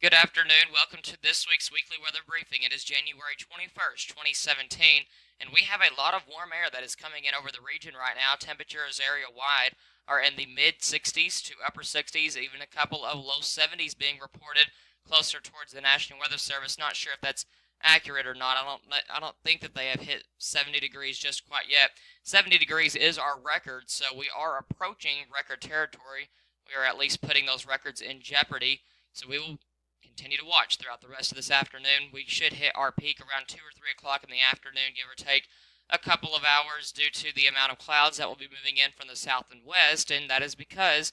Good afternoon. Welcome to this week's weekly weather briefing. It is January 21st, 2017, and we have a lot of warm air that is coming in over the region right now. Temperatures area wide are in the mid 60s to upper 60s, even a couple of low 70s being reported closer towards the National Weather Service. Not sure if that's accurate or not. I don't think that they have hit 70 degrees just quite yet. 70 degrees is our record, so we are approaching record territory. We are at least putting those records in jeopardy. So we will continue to watch throughout the rest of this afternoon. We should hit our peak around 2 or 3 o'clock in the afternoon, give or take a couple of hours due to the amount of clouds that will be moving in from the south and west, and that is because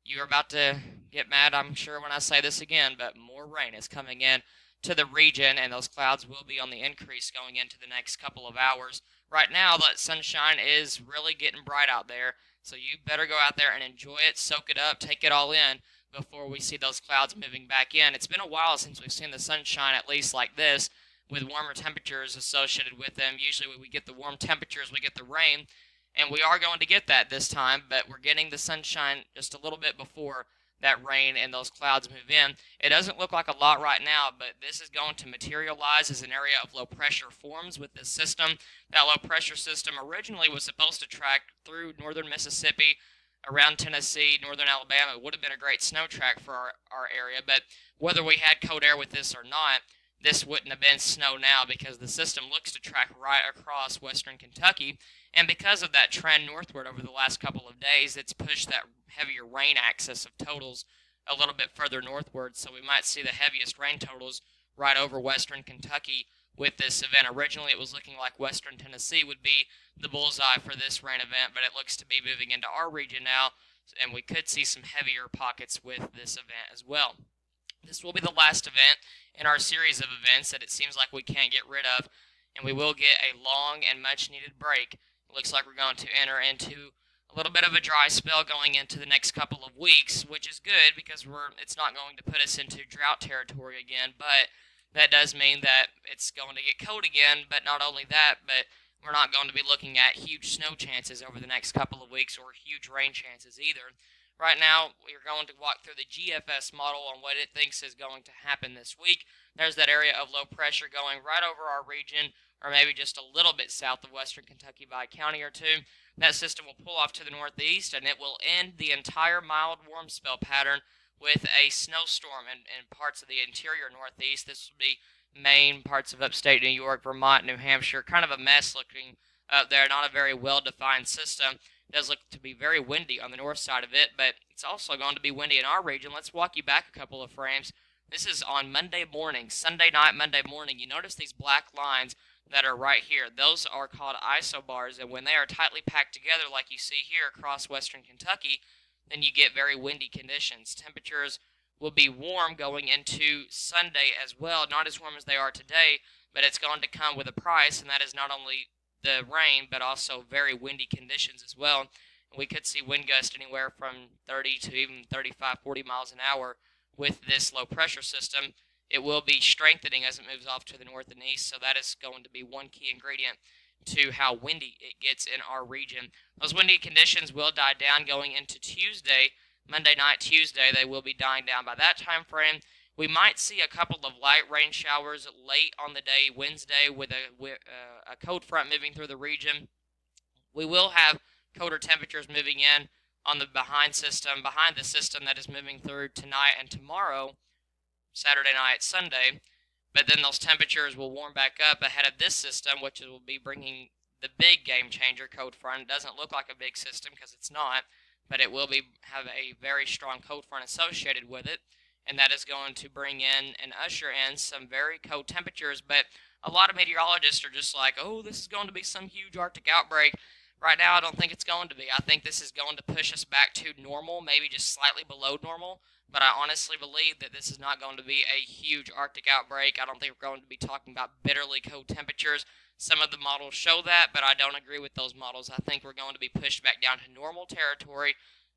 you're about to get mad, I'm sure, when I say this again, but more rain is coming in to the region, and those clouds will be on the increase going into the next couple of hours. Right now, the sunshine is really getting bright out there, so you better go out there and enjoy it, soak it up, take it all in before we see those clouds moving back in. It's been a while since we've seen the sunshine, at least like this, with warmer temperatures associated with them. Usually, when we get the warm temperatures, we get the rain, and we are going to get that this time, but we're getting the sunshine just a little bit before that rain and those clouds move in. It doesn't look like a lot right now, but this is going to materialize as an area of low pressure forms with this system. That low pressure system originally was supposed to track through northern Mississippi, around Tennessee, northern Alabama. It would have been a great snow track for our area, but whether we had cold air with this or not, this wouldn't have been snow now because the system looks to track right across western Kentucky. And because of that trend northward over the last couple of days, it's pushed that heavier rain axis of totals a little bit further northward. So we might see the heaviest rain totals right over western Kentucky with this event. Originally, it was looking like western Tennessee would be the bullseye for this rain event, but it looks to be moving into our region now, and we could see some heavier pockets with this event as well. This will be the last event in our series of events that it seems like we can't get rid of, and we will get a long and much needed break. It looks like we're going to enter into a little bit of a dry spell going into the next couple of weeks, which is good because it's not going to put us into drought territory again, but that does mean that it's going to get cold again, but not only that, but we're not going to be looking at huge snow chances over the next couple of weeks or huge rain chances either. Right now, we're going to walk through the GFS model on what it thinks is going to happen this week. There's that area of low pressure going right over our region, or maybe just a little bit south of western Kentucky by a county or two. That system will pull off to the northeast, and it will end the entire mild warm spell pattern with a snowstorm in parts of the interior northeast. This will be Maine, parts of upstate New York, Vermont, New Hampshire. Kind of a mess looking up there, not a very well defined system. It does look to be very windy on the north side of it, but it's also going to be windy in our region. Let's walk you back a couple of frames. This is on Monday morning, Sunday night, Monday morning. You notice these black lines that are right here. Those are called isobars, and when they are tightly packed together, like you see here across western Kentucky, then you get very windy conditions. Temperatures will be warm going into Sunday as well. Not as warm as they are today, but it's going to come with a price, and that is not only the rain, but also very windy conditions as well. And we could see wind gusts anywhere from 30 to even 35, 40 miles an hour with this low pressure system. It will be strengthening as it moves off to the north and east, so that is going to be one key ingredient to how windy it gets in our region. Those windy conditions will die down going into Tuesday, Monday night, Tuesday. They will be dying down by that time frame. We might see a couple of light rain showers late on the day, Wednesday, with a cold front moving through the region. We will have colder temperatures moving in on the behind the system that is moving through tonight and tomorrow, Saturday night, Sunday. But then those temperatures will warm back up ahead of this system, which will be bringing the big game changer cold front. It doesn't look like a big system because it's not, but it will have a very strong cold front associated with it, and that is going to bring in and usher in some very cold temperatures. But a lot of meteorologists are just like, oh, this is going to be some huge Arctic outbreak. Right now, I don't think it's going to be. I think this is going to push us back to normal, maybe just slightly below normal. But I honestly believe that this is not going to be a huge Arctic outbreak. I don't think we're going to be talking about bitterly cold temperatures. Some of the models show that, but I don't agree with those models. I think we're going to be pushed back down to normal territory.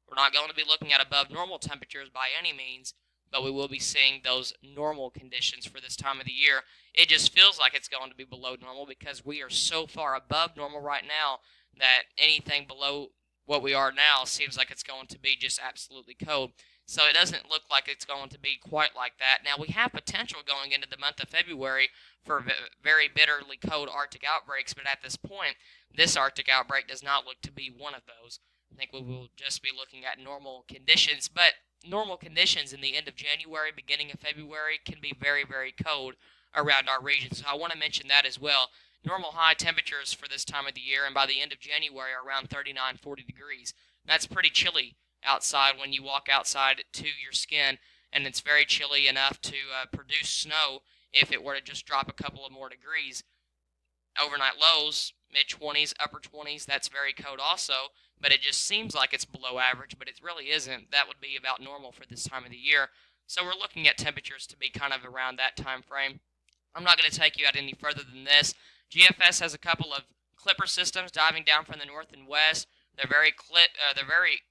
We're not going to be looking at above normal temperatures by any means, but we will be seeing those normal conditions for this time of the year. It just feels like it's going to be below normal because we are so far above normal right now that anything below what we are now seems like it's going to be just absolutely cold. So it doesn't look like it's going to be quite like that. Now, we have potential going into the month of February for very bitterly cold Arctic outbreaks, but at this point, this Arctic outbreak does not look to be one of those. I think we will just be looking at normal conditions, but normal conditions in the end of January, beginning of February can be very, very cold around our region. So I want to mention that as well. Normal high temperatures for this time of the year, and by the end of January, around 39, 40 degrees. That's pretty chilly outside when you walk outside to your skin, and it's very chilly enough to produce snow if it were to just drop a couple of more degrees. Overnight lows, mid 20s, upper 20s, that's very cold also, but it just seems like it's below average, but it really isn't. That would be about normal for this time of the year. So we're looking at temperatures to be kind of around that time frame. I'm not going to take you out any further than this. GFS has a couple of clipper systems diving down from the north and west. They're very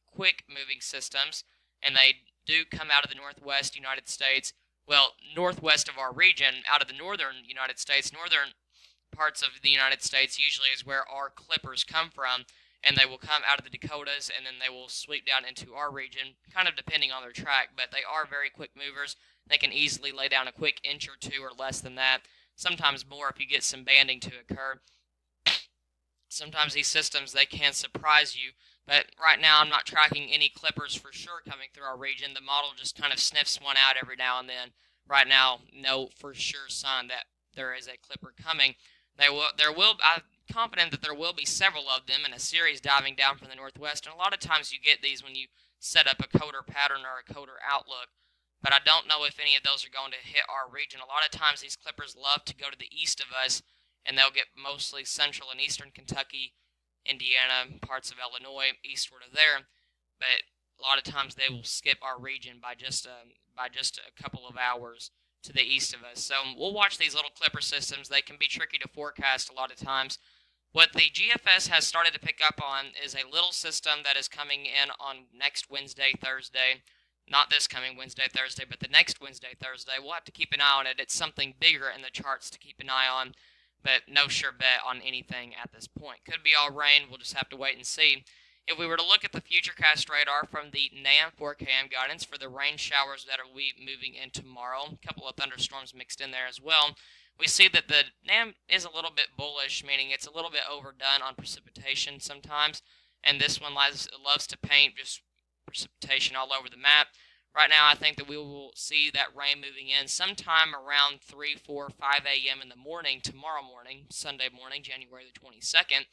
quick moving systems, and they do come out of the northwest United States. Well, northwest of our region, out of the northern United States. Northern parts of the United States usually is where our clippers come from, and they will come out of the Dakotas, and then they will sweep down into our region, kind of depending on their track, but they are very quick movers. They can easily lay down a quick inch or two or less than that, sometimes more if you get some banding to occur. Sometimes these systems, they can surprise you, but right now I'm not tracking any clippers for sure coming through our region. The model just kind of sniffs one out every now and then. Right now, no for sure sign that there is a clipper coming. I'm confident that there will be several of them in a series diving down from the northwest, and a lot of times you get these when you set up a colder pattern or a colder outlook, but I don't know if any of those are going to hit our region. A lot of times these clippers love to go to the east of us, and they'll get mostly central and eastern Kentucky, Indiana, parts of Illinois, eastward of there, but a lot of times they will skip our region by just a couple of hours to the east of us. So we'll watch these little clipper systems. They can be tricky to forecast a lot of times. What the GFS has started to pick up on is a little system that is coming in on next Wednesday, Thursday. Not this coming Wednesday, Thursday, but the next Wednesday, Thursday. We'll have to keep an eye on it. It's something bigger in the charts to keep an eye on, but no sure bet on anything at this point. Could be all rain. We'll just have to wait and see. If we were to look at the Futurecast radar from the NAM 4KM guidance for the rain showers that will be moving in tomorrow, a couple of thunderstorms mixed in there as well, we see that the NAM is a little bit bullish, meaning it's a little bit overdone on precipitation sometimes, and this one loves to paint just precipitation all over the map. Right now, I think that we will see that rain moving in sometime around 3, 4, 5 a.m. in the morning, tomorrow morning, Sunday morning, January the 22nd.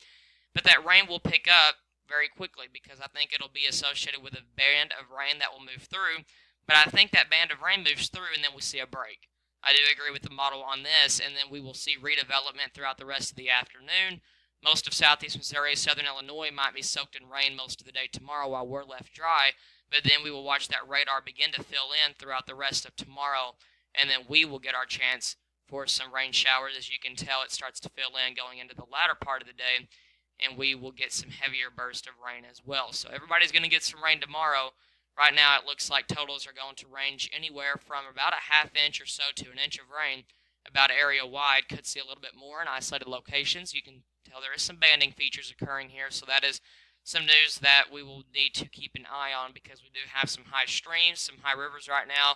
But that rain will pick up very quickly because I think it'll be associated with a band of rain that will move through. But I think that band of rain moves through and then we see a break. I do agree with the model on this, and then we will see redevelopment throughout the rest of the afternoon. Most of southeast Missouri, southern Illinois might be soaked in rain most of the day tomorrow while we're left dry. But then we will watch that radar begin to fill in throughout the rest of tomorrow, and then we will get our chance for some rain showers. As you can tell, it starts to fill in going into the latter part of the day, and we will get some heavier bursts of rain as well. So everybody's going to get some rain tomorrow. Right now, it looks like totals are going to range anywhere from about a half inch or so to an inch of rain, about area wide. Could see a little bit more in isolated locations. You can tell there is some banding features occurring here, so that is some news that we will need to keep an eye on because we do have some high streams, some high rivers right now.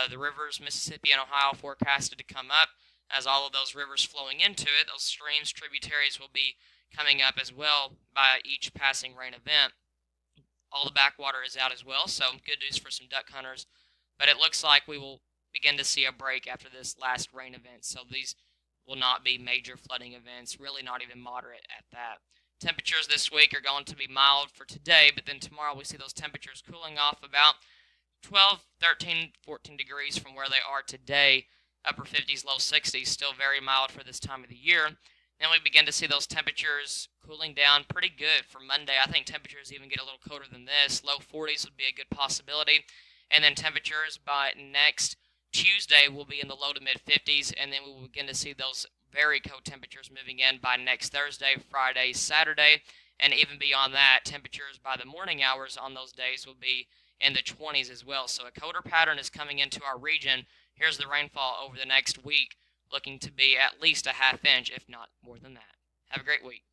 The rivers, Mississippi and Ohio, forecasted to come up. As all of those rivers flowing into it, those streams, tributaries will be coming up as well by each passing rain event. All the backwater is out as well, so good news for some duck hunters. But it looks like we will begin to see a break after this last rain event, so these will not be major flooding events, really not even moderate at that. Temperatures this week are going to be mild for today, but then tomorrow we see those temperatures cooling off about 12, 13, 14 degrees from where they are today. Upper 50s, low 60s, still very mild for this time of the year. Then we begin to see those temperatures cooling down pretty good for Monday. I think temperatures even get a little colder than this. Low 40s would be a good possibility. And then temperatures by next Tuesday will be in the low to mid 50s, and then we will begin to see those very cold temperatures moving in by next Thursday, Friday, Saturday, and even beyond that, temperatures by the morning hours on those days will be in the 20s as well. So a colder pattern is coming into our region. Here's the rainfall over the next week, looking to be at least a half inch, if not more than that. Have a great week.